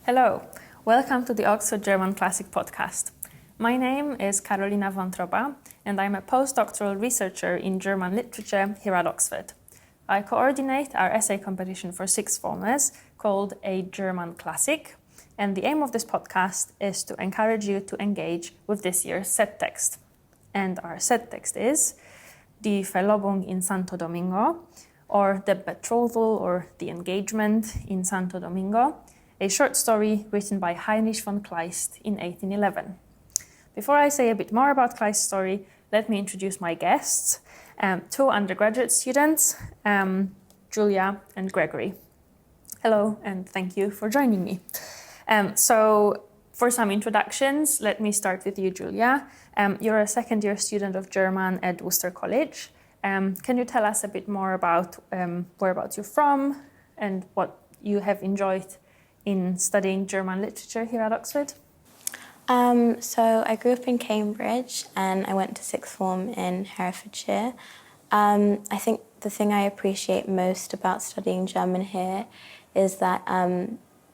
Hello, welcome to the Oxford German Classic Podcast. My name is Karolina Wątroba, and I'm a postdoctoral researcher in German literature here at Oxford. I coordinate our essay competition for sixth formers called A German Classic, and the aim of this podcast is to encourage you to engage with this year's set text. And our set text is Die Verlobung in Santo Domingo, or The Betrothal or The Engagement in Santo Domingo, a short story written by Heinrich von Kleist in 1811. Before I say a bit more about Kleist's story, let me introduce my guests, two undergraduate students, Julia and Gregory. Hello, and thank you for joining me. So for some introductions, let me start with you, Julia. You're a second-year student of German at Worcester College. Can you tell us a bit more about whereabouts you're from and what you have enjoyed in studying German literature here at Oxford? So I grew up in Cambridge and I went to sixth form in Herefordshire. I think the thing I appreciate most about studying German here is that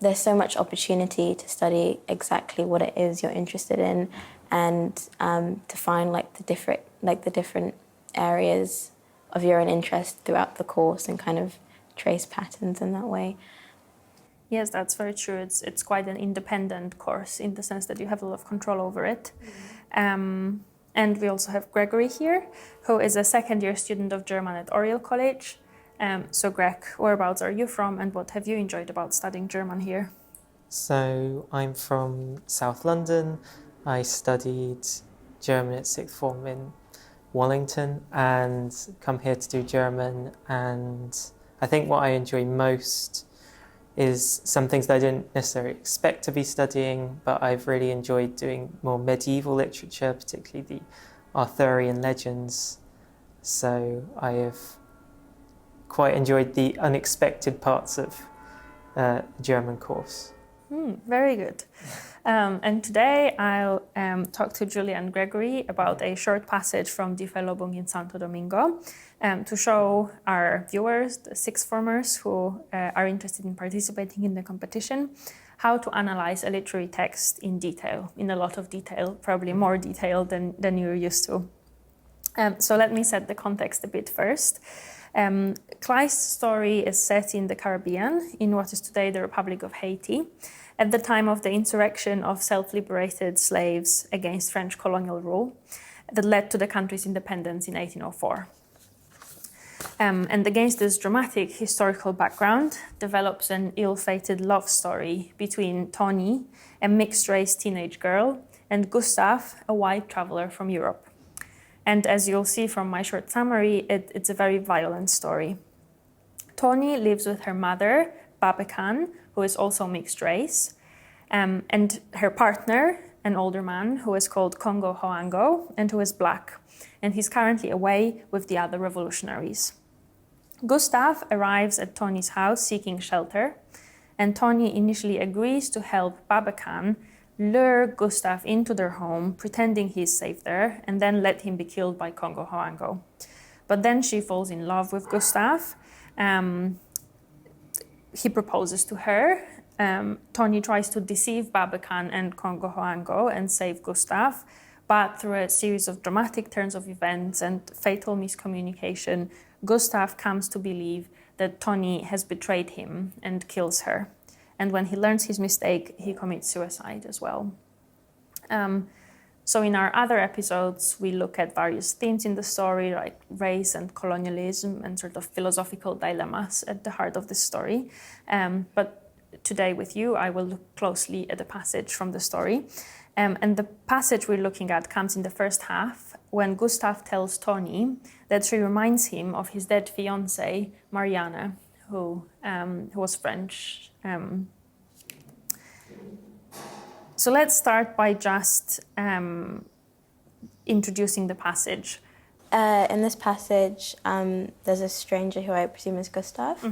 there's so much opportunity to study exactly what it is you're interested in and to find the different areas of your own interest throughout the course and kind of trace patterns in that way. Yes, that's very true. It's quite an independent course in the sense that you have a lot of control over it. And we also have Gregory here, who is a second-year student of German at Oriel College. So Greg, whereabouts are you from and what have you enjoyed about studying German here? So I'm from South London. I studied German at sixth form in Wallington and come here to do German. And I think what I enjoy most is some things that I didn't necessarily expect to be studying, but I've really enjoyed doing more medieval literature, particularly the Arthurian legends. So I have quite enjoyed the unexpected parts of the German course. Very good. And today I'll talk to Julia and Gregory about a short passage from Die Verlobung in Santo Domingo to show our viewers, the sixth formers who are interested in participating in the competition, how to analyze a literary text in detail, in a lot of detail, probably more detail than you're used to. So let me set the context a bit first. Kleist's story is set in the Caribbean, in what is today the Republic of Haiti, at the time of the insurrection of self-liberated slaves against French colonial rule that led to the country's independence in 1804. And against this dramatic historical background develops an ill-fated love story between Toni, a mixed-race teenage girl, and Gustav, a white traveler from Europe. And as you'll see from my short summary, it's a very violent story. Toni lives with her mother, Babekan, who is also mixed race, and her partner, an older man who is called Congo Hoango and who is black, and he's currently away with the other revolutionaries. Gustav arrives at Toni's house seeking shelter, and Toni initially agrees to help Babekan lure Gustav into their home, pretending he's safe there, and then let him be killed by Congo Hoango. But then she falls in love with Gustav. He proposes to her. Toni tries to deceive Babekan and Congo Hoango and save Gustav, but through a series of dramatic turns of events and fatal miscommunication, Gustav comes to believe that Toni has betrayed him and kills her. And when he learns his mistake, he commits suicide as well. So in our other episodes, we look at various themes in the story, like race and colonialism and sort of philosophical dilemmas at the heart of the story. But today with you, I will look closely at a passage from the story. And the passage we're looking at comes in the first half, when Gustav tells Toni that she reminds him of his dead fiancée, Marianne, who was French. So let's start by just introducing the passage. In this passage, there's a stranger who I presume is Gustav,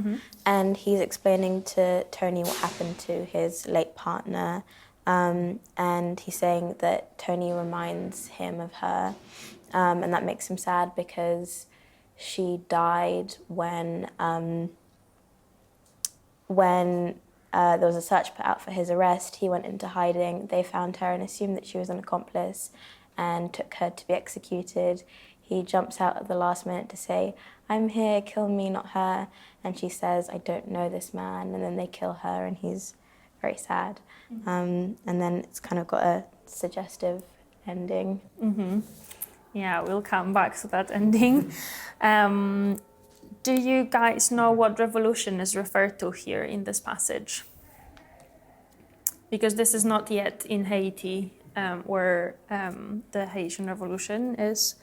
and he's explaining to Toni what happened to his late partner, and he's saying that Toni reminds him of her, and that makes him sad because she died when there was a search put out for his arrest. He went into hiding. They found her and assumed that she was an accomplice and took her to be executed. He jumps out at the last minute to say, "I'm here, kill me, not her." And she says, "I don't know this man." And then they kill her and he's very sad. And then it's kind of got a suggestive ending. Yeah, we'll come back to that ending. Do you guys know what revolution is referred to here in this passage? Because this is not yet in Haiti, where the Haitian Revolution is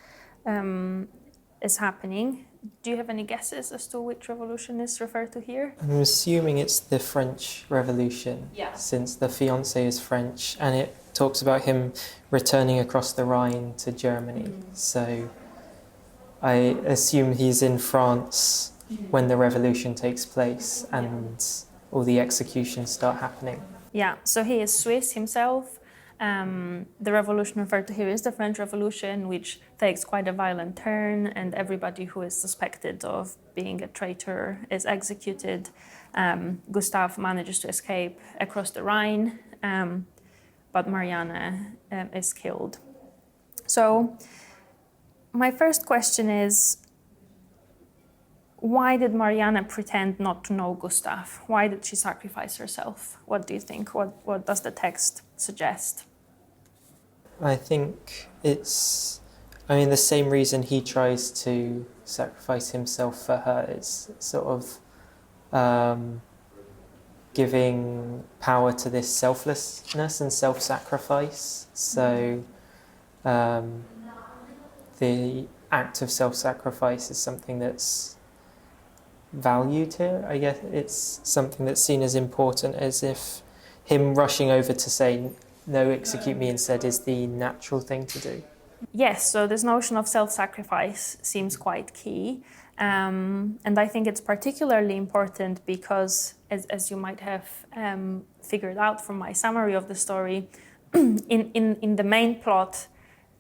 happening. Do you have any guesses as to which revolution is referred to here? I'm assuming it's the French Revolution, Yeah. since the fiancé is French, and it talks about him returning across the Rhine to Germany. So I assume he's in France when the revolution takes place and all the executions start happening. Yeah, so he is Swiss himself. The revolution referred to here is the French Revolution, which takes quite a violent turn, and everybody who is suspected of being a traitor is executed. Gustave manages to escape across the Rhine, but Marianne is killed. So my first question is, why did Marianne pretend not to know Gustave? Why did she sacrifice herself? What do you think? What does the text suggest? I think it's, the same reason he tries to sacrifice himself for her. It's sort of giving power to this selflessness and self-sacrifice. So the act of self-sacrifice is something that's valued here. I guess it's something that's seen as important, as if him rushing over to say, "No, execute me instead," is the natural thing to do. Yes, so this notion of self-sacrifice seems quite key. And I think it's particularly important because, as you might have figured out from my summary of the story, in the main plot,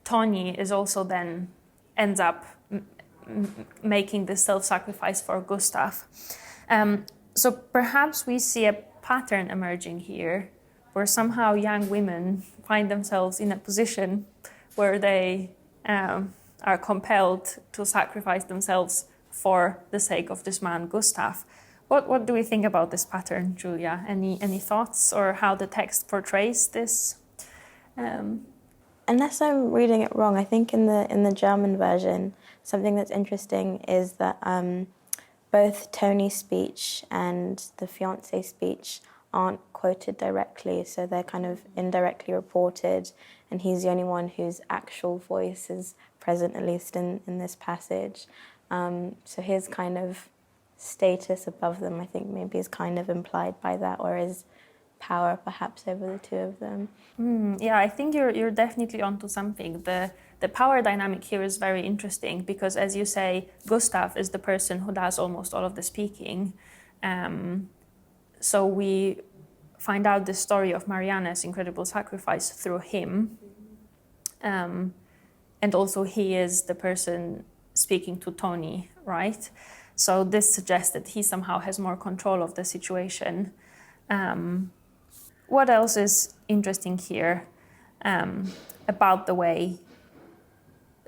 Toni is also then ends up making this self-sacrifice for Gustave. So perhaps we see a pattern emerging here where somehow young women find themselves in a position where they are compelled to sacrifice themselves for the sake of this man, Gustave. What do we think about this pattern, Julia? Any thoughts, or how the text portrays this? Unless I'm reading it wrong, I think in the German version, something that's interesting is that both Tony's speech and the fiancé's speech aren't quoted directly, so they're kind of indirectly reported, and he's the only one whose actual voice is present, at least in this passage. So his kind of status above them, I think, maybe is kind of implied by that, or his power perhaps over the two of them. Yeah, I think you're definitely onto something. The power dynamic here is very interesting because, as you say, Gustave is the person who does almost all of the speaking. So we find out the story of Marianne's incredible sacrifice through him. And also he is the person speaking to Toni, right? So this suggests that he somehow has more control of the situation. What else is interesting here about the way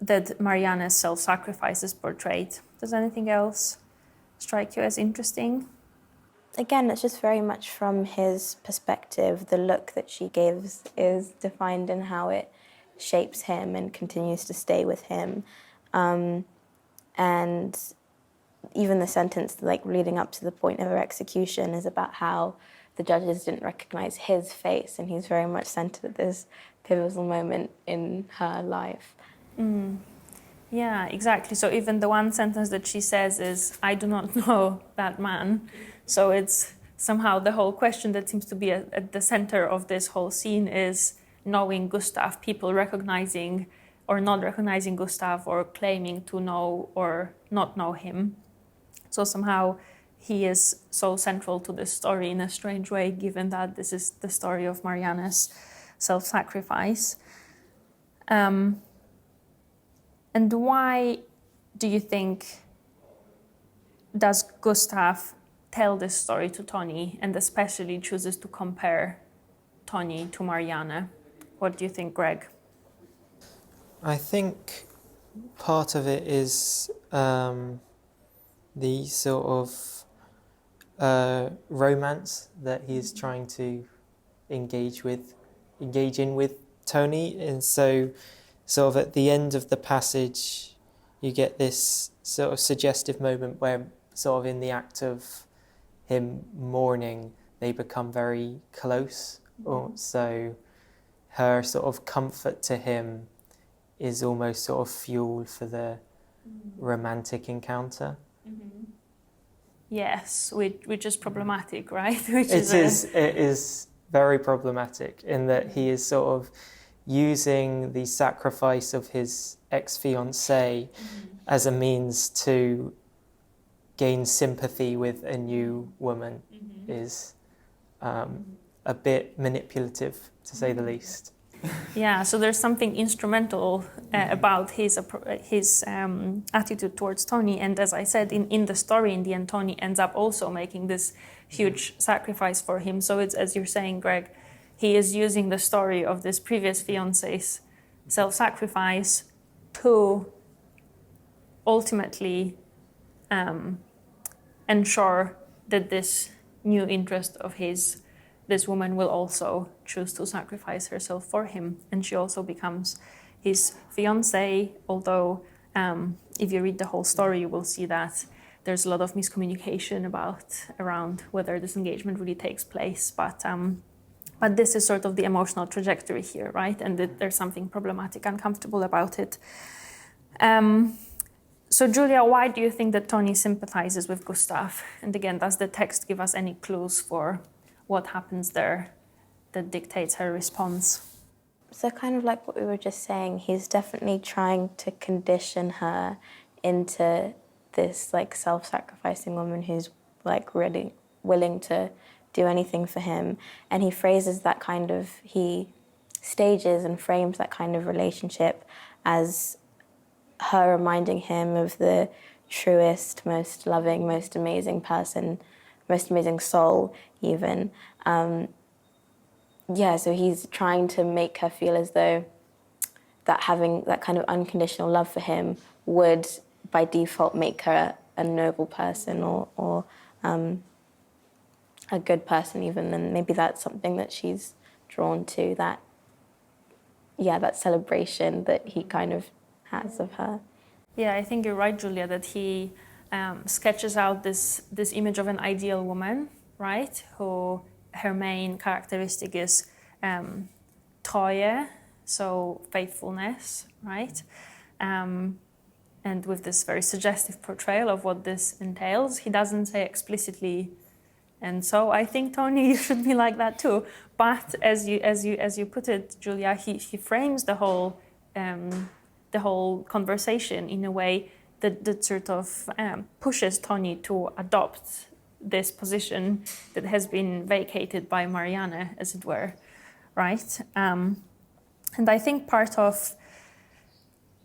that Marianne's self-sacrifice is portrayed? Does anything else strike you as interesting? Again, it's just very much from his perspective. The look that she gives is defined in how it shapes him and continues to stay with him. And even the sentence, like leading up to the point of her execution, is about how the judges didn't recognize his face, and he's very much centered at this pivotal moment in her life. Yeah, exactly. So even the one sentence that she says is, "I do not know that man." So it's somehow the whole question that seems to be at the center of this whole scene is knowing Gustave, people recognizing or not recognizing Gustave, or claiming to know or not know him. So somehow he is so central to this story in a strange way, given that this is the story of Marianne's self-sacrifice. And why do you think does Gustave tell this story to Toni, and especially chooses to compare Toni to Marianne. What do you think, Greg? I think part of it is the sort of romance that he's trying to engage in with Toni, and so sort of at the end of the passage you get this sort of suggestive moment where sort of in the act of him mourning they become very close. So her sort of comfort to him is almost sort of fuel for the romantic encounter. Yes, which is problematic, right? Which It is very problematic in that he is sort of using the sacrifice of his ex-fiancée as a means to gain sympathy with a new woman is a bit manipulative, to say the least. Yeah, so there's something instrumental about his attitude towards Toni, and as I said, in the story, in the end, Toni ends up also making this huge sacrifice for him. So it's, as you're saying, Greg, he is using the story of this previous fiance's self-sacrifice to ultimately ensure that this new interest of his, this woman will also choose to sacrifice herself for him, and she also becomes his fiancée, although if you read the whole story you will see that there's a lot of miscommunication around whether this engagement really takes place, but this is sort of the emotional trajectory here, right? And there's something problematic, uncomfortable about it. So Julia, why do you think that Toni sympathizes with Gustav? And again, does the text give us any clues for what happens there that dictates her response? So kind of like what we were just saying, he's definitely trying to condition her into this like self-sacrificing woman who's like really willing to do anything for him. And he phrases that kind of, he stages and frames that kind of relationship as her reminding him of the truest, most loving, most amazing person, most amazing soul even. So he's trying to make her feel as though that having that kind of unconditional love for him would by default make her a noble person or a good person even, and maybe that's something that she's drawn to, that celebration that he kind of has of her. Yeah, I think you're right, Julia, that he sketches out this image of an ideal woman, right? Who her main characteristic is Treue, so faithfulness, right? And with this very suggestive portrayal of what this entails, he doesn't say explicitly, and so I think, Toni, you should be like that too. But as you put it, Julia, he frames the whole conversation in a way that sort of pushes Toni to adopt this position that has been vacated by Marianne, as it were, right? And I think part of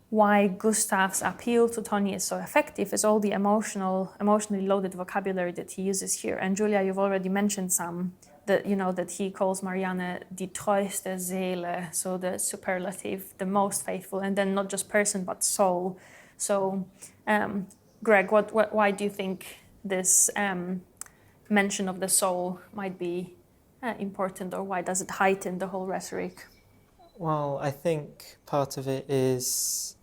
why Gustav's appeal to Toni is so effective is all the emotionally loaded vocabulary that he uses here. And Julia, you've already mentioned some, that he calls Marianne die treueste Seele, so the superlative, the most faithful, and then not just person but soul. So, Greg, why do you think this mention of the soul might be important, or why does it heighten the whole rhetoric? Well, I think part of it is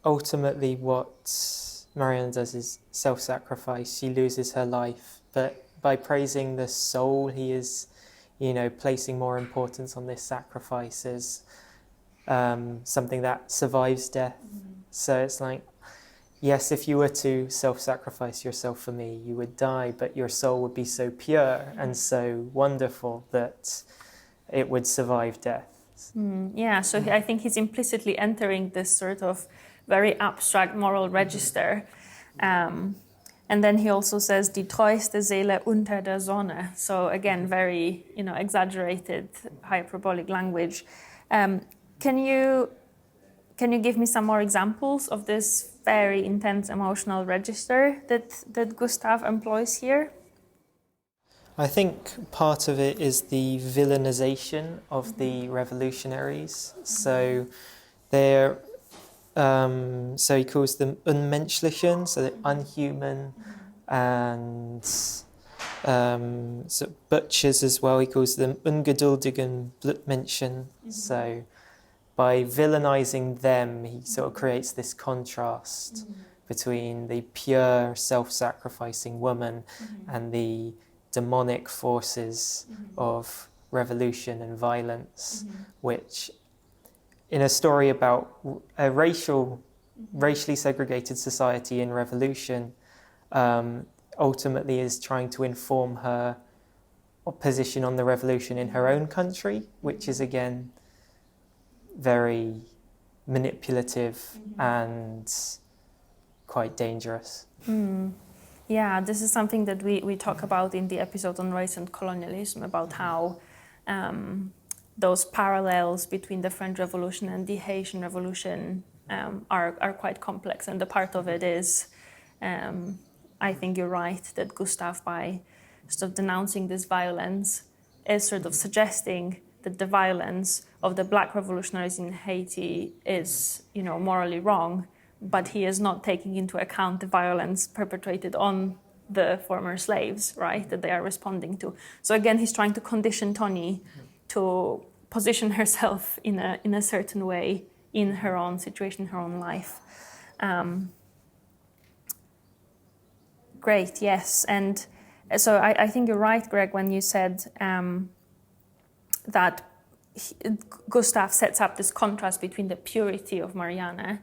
ultimately what Marianne does is self-sacrifice. She loses her life, but by praising the soul, he is, placing more importance on this sacrifice as something that survives death. So it's like, yes, if you were to self-sacrifice yourself for me, you would die, but your soul would be so pure and so wonderful that it would survive death. So I think he's implicitly entering this sort of very abstract moral register. And then he also says, die treueste Seele unter der Sonne. So again, very, exaggerated, hyperbolic language. Can you give me some more examples of this very intense emotional register that Gustav employs here? I think part of it is the villainization of the revolutionaries. So they're so he calls them unmenschlichen, so they're unhuman, and so butchers as well. He calls them ungeduldigen Blutmenschen. So by villainizing them, he sort of creates this contrast between the pure self-sacrificing woman and the demonic forces of revolution and violence, which in a story about a racially segregated society in revolution, ultimately is trying to inform her position on the revolution in her own country, which is again very manipulative and quite dangerous. Yeah, this is something that we talk about in the episode on race and colonialism, about how those parallels between the French Revolution and the Haitian Revolution are quite complex. And the part of it is, I think you're right, that Gustave, by sort of denouncing this violence, is sort of suggesting that the violence of the black revolutionaries in Haiti is, morally wrong, but he is not taking into account the violence perpetrated on the former slaves, right, that they are responding to. So again, he's trying to condition Toni to position herself in a certain way in her own situation, her own life. Great, yes. And so I think you're right, Greg, when you said that Gustave sets up this contrast between the purity of Marianne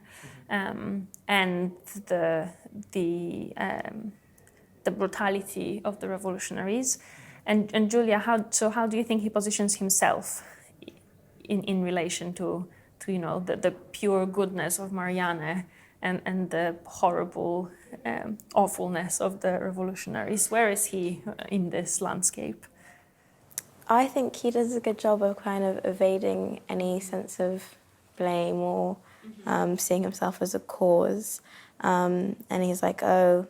and the brutality of the revolutionaries. And Julia, how do you think he positions himself in relation to the pure goodness of Marianne and the horrible awfulness of the revolutionaries? Where is he in this landscape? I think he does a good job of kind of evading any sense of blame or seeing himself as a cause. And he's like, oh,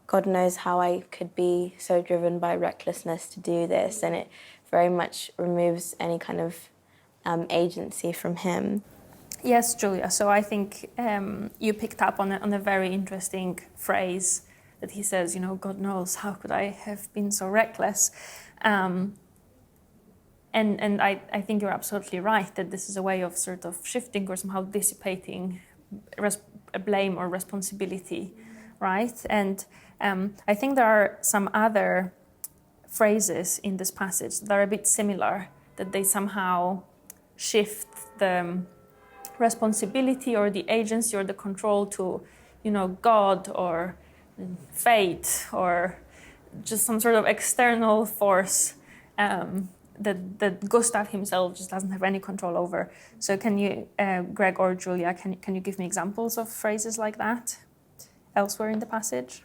God knows how I could be so driven by recklessness to do this. And it very much removes any kind of agency from him. Yes, Julia. So I think you picked up on a very interesting phrase that he says, God knows, how could I have been so reckless? And I think you're absolutely right that this is a way of sort of shifting or somehow dissipating blame or responsibility, right? And I think there are some other phrases in this passage that are a bit similar, that they somehow shift the responsibility or the agency or the control to, God or fate or just some sort of external force that Gustave himself just doesn't have any control over. So can you, Greg or Julia, can you give me examples of phrases like that elsewhere in the passage?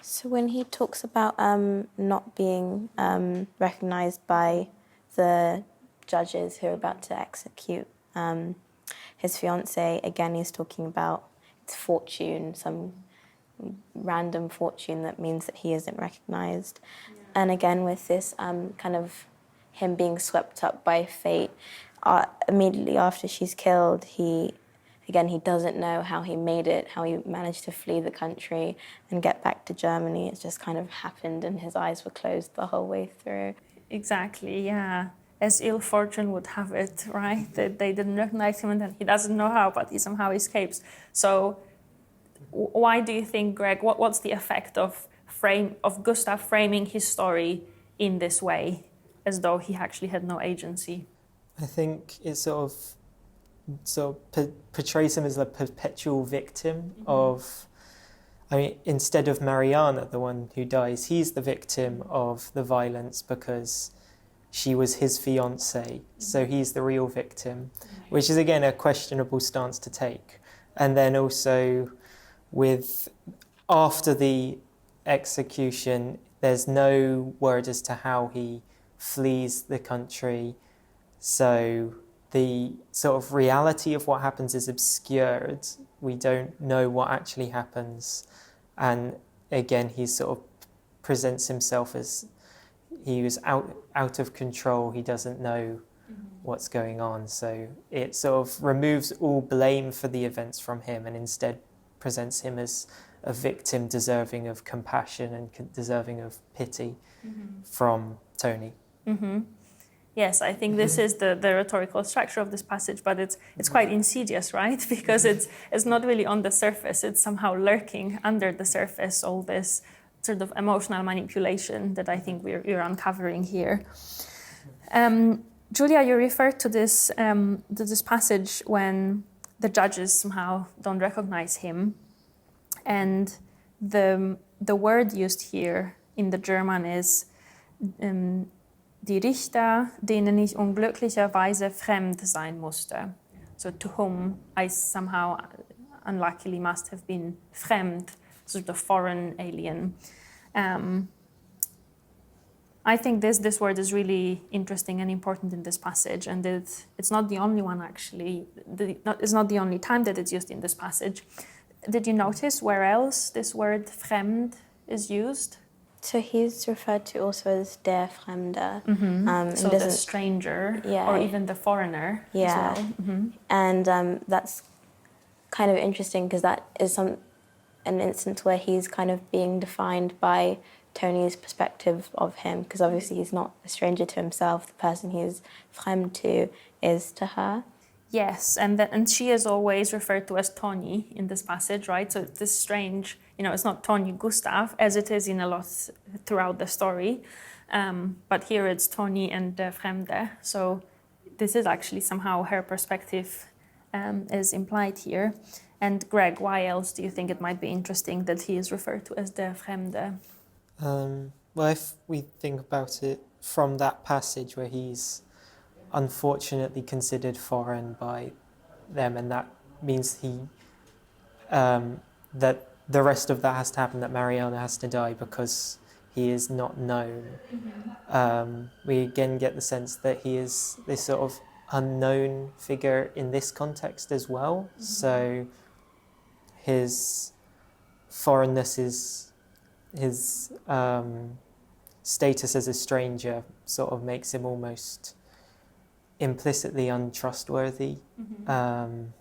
So when he talks about not being recognised by the judges who are about to execute his fiancée, again, he's talking about it's fortune, some random fortune that means that he isn't recognised. Yeah. And again, with this kind of him being swept up by fate, immediately after she's killed, he doesn't know how he made it, how he managed to flee the country and get back to Germany. It's just kind of happened and his eyes were closed the whole way through. Exactly, yeah. As ill fortune would have it, right? That they didn't recognize him and that he doesn't know how, but he somehow escapes. So why do you think, Greg, what's the effect of Gustave framing his story in this way, as though he actually had no agency? I think it sort of portrays him as a perpetual victim of, instead of Marianne, the one who dies, he's the victim of the violence because she was his fiancée, so he's the real victim, which is again a questionable stance to take. And then also after the execution, there's no word as to how he flees the country, so the sort of reality of what happens is obscured. We don't know what actually happens. And again, he's sort of presents himself as he was out of control, he doesn't know what's going on. So it sort of removes all blame for the events from him and instead presents him as a victim deserving of compassion and deserving of pity from Toni. Yes, I think this is the rhetorical structure of this passage, but it's quite insidious, right? Because it's not really on the surface, it's somehow lurking under the surface, all this sort of emotional manipulation that I think we're uncovering here. Julia, you referred to this passage when the judges somehow don't recognize him, and the word used here in the German is die Richter, denen ich unglücklicherweise fremd sein musste. So to whom I somehow unluckily must have been fremd, sort of foreign, alien. I think this word is really interesting and important in this passage, and it's not the only one actually. It's not the only time that it's used in this passage. Did you notice where else this word fremd is used? So he's referred to also as der Fremde. So the stranger, or even the foreigner as well. And that's kind of interesting because that is an instance where he's kind of being defined by Toni's perspective of him, because obviously he's not a stranger to himself. The person he's fremd to is to her. Yes, and she is always referred to as Toni in this passage, right? So it's this strange, it's not Toni Gustav, as it is in a lot throughout the story. But here it's Toni and Fremde. So this is actually somehow her perspective is implied here. And Greg, why else do you think it might be interesting that he is referred to as der Fremde? Well, if we think about it from that passage where he's unfortunately considered foreign by them, and that means that the rest of that has to happen, that Marianne has to die because he is not known. We again get the sense that he is this sort of unknown figure in this context as well. So his foreignness is his status as a stranger sort of makes him almost implicitly untrustworthy, and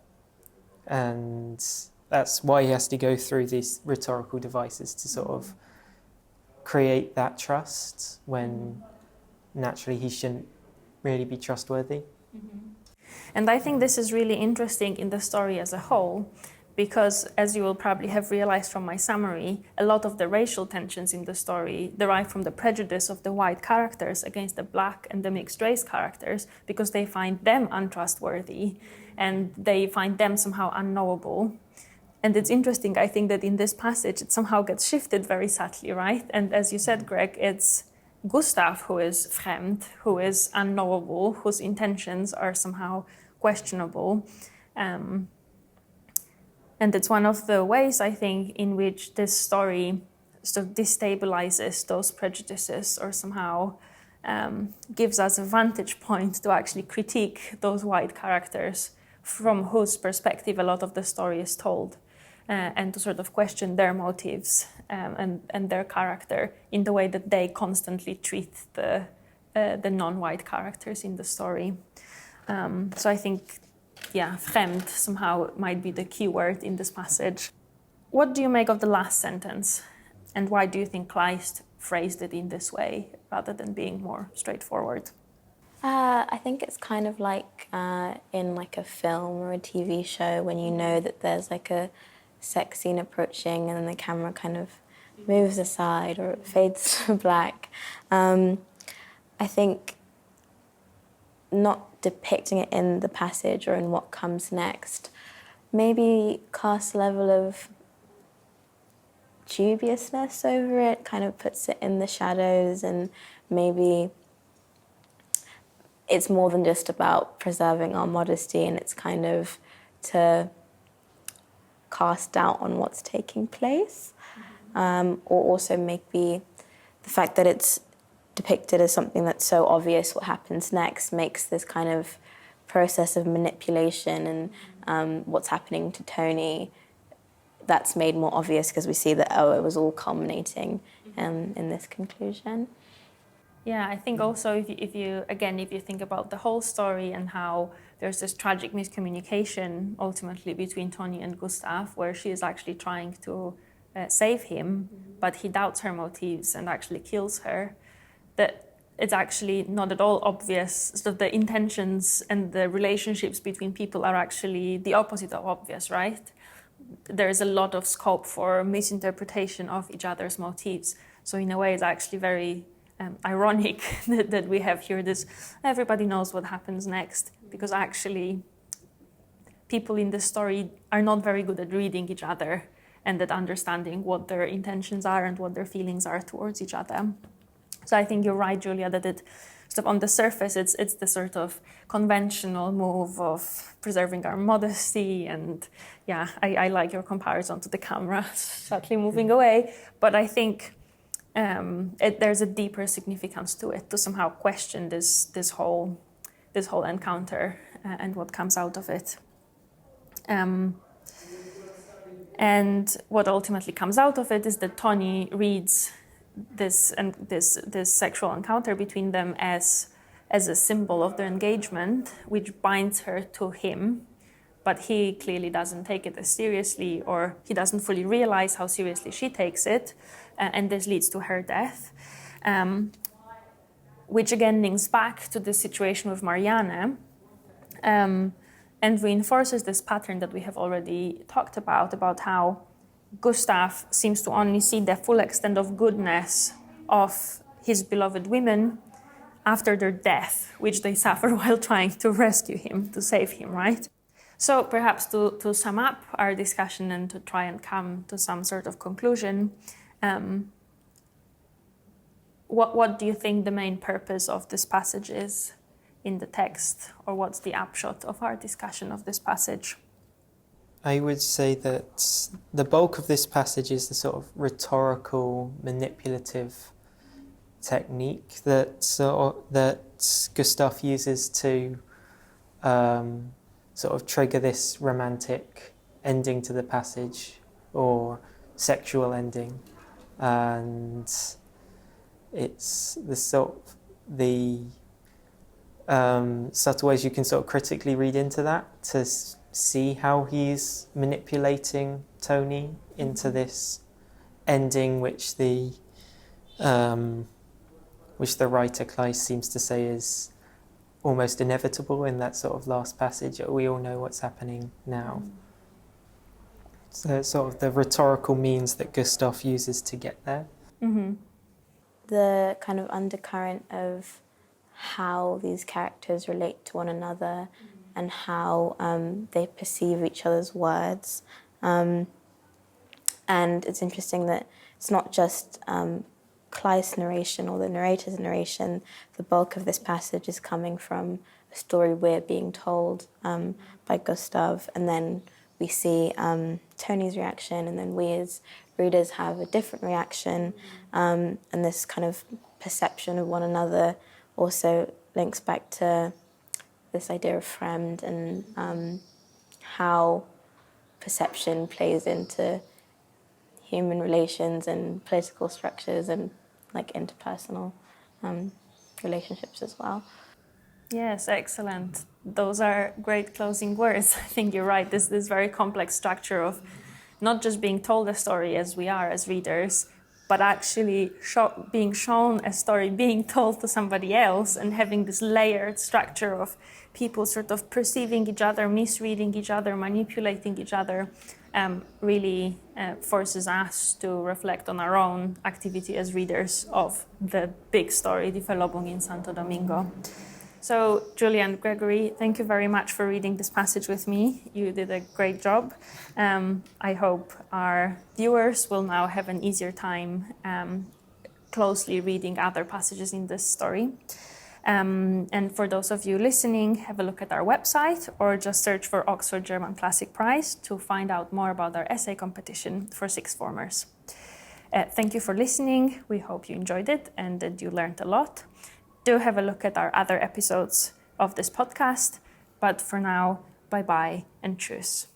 that's why he has to go through these rhetorical devices to sort of create that trust when naturally he shouldn't really be trustworthy. And I think this is really interesting in the story as a whole, because as you will probably have realized from my summary, a lot of the racial tensions in the story derive from the prejudice of the white characters against the black and the mixed race characters, because they find them untrustworthy and they find them somehow unknowable. And it's interesting, I think, that in this passage it somehow gets shifted very subtly, right? And as you said, Greg, it's Gustav who is fremd, who is unknowable, whose intentions are somehow questionable. And it's one of the ways, I think, in which this story sort of destabilizes those prejudices, or somehow gives us a vantage point to actually critique those white characters from whose perspective a lot of the story is told, and to sort of question their motives and their character in the way that they constantly treat the non-white characters in the story. So I think, fremd somehow might be the key word in this passage. What do you make of the last sentence? And why do you think Kleist phrased it in this way rather than being more straightforward? I think it's kind of like in like a film or a TV show when you know that there's like a sex scene approaching and then the camera kind of moves aside or it fades to black. I think not depicting it in the passage or in what comes next maybe casts a level of dubiousness over it, kind of puts it in the shadows, and maybe it's more than just about preserving our modesty, and it's kind of to cast doubt on what's taking place, or also maybe the fact that it's depicted as something that's so obvious what happens next makes this kind of process of manipulation and what's happening to Toni, that's made more obvious because we see that, it was all culminating in this conclusion. Yeah, I think also if you think about the whole story and how there's this tragic miscommunication ultimately between Toni and Gustav, where she is actually trying to save him, but he doubts her motives and actually kills her, that it's actually not at all obvious. So the intentions and the relationships between people are actually the opposite of obvious, right? There is a lot of scope for misinterpretation of each other's motives. So in a way, it's actually very ironic that we have here this, everybody knows what happens next, because actually people in this story are not very good at reading each other and at understanding what their intentions are and what their feelings are towards each other. So I think you're right, Julia, that it sort of on the surface, it's the sort of conventional move of preserving our modesty. And yeah, I like your comparison to the camera, subtly moving away. But I think there's a deeper significance to it, to somehow question this whole encounter and what comes out of it. And what ultimately comes out of it is that Toni reads this sexual encounter between them as a symbol of their engagement, which binds her to him, but he clearly doesn't take it as seriously, or he doesn't fully realize how seriously she takes it, and this leads to her death, which again links back to the situation with Marianne, and reinforces this pattern that we have already talked about how Gustav seems to only see the full extent of goodness of his beloved women after their death, which they suffer while trying to rescue him, to save him, right? So perhaps to sum up our discussion and to try and come to some sort of conclusion, what do you think the main purpose of this passage is in the text, or what's the upshot of our discussion of this passage? I would say that the bulk of this passage is the sort of rhetorical, manipulative technique that Gustav uses to sort of trigger this romantic ending to the passage, or sexual ending, and it's the subtle ways you can sort of critically read into that to see how he's manipulating Toni into this ending, which the writer Kleist seems to say is almost inevitable in that sort of last passage. We all know what's happening now. So it's sort of the rhetorical means that Gustav uses to get there. Mm-hmm. The kind of undercurrent of how these characters relate to one another and how they perceive each other's words. And it's interesting that it's not just Kleist's narration or the narrator's narration. The bulk of this passage is coming from a story we're being told by Gustav, and then we see Toni's reaction, and then we as readers have a different reaction, and this kind of perception of one another also links back to this idea of fremd and how perception plays into human relations and political structures and like interpersonal relationships as well. Yes, excellent. Those are great closing words. I think you're right. This very complex structure of not just being told a story as we are as readers, but actually being shown a story being told to somebody else, and having this layered structure of people sort of perceiving each other, misreading each other, manipulating each other, really forces us to reflect on our own activity as readers of the big story, Die Verlobung in Santo Domingo. So, Julia and Gregory, thank you very much for reading this passage with me. You did a great job. I hope our viewers will now have an easier time closely reading other passages in this story. And for those of you listening, have a look at our website or just search for Oxford German Classic Prize to find out more about our essay competition for sixth formers. Thank you for listening. We hope you enjoyed it and that you learned a lot. Do have a look at our other episodes of this podcast. But for now, bye-bye and tschüss.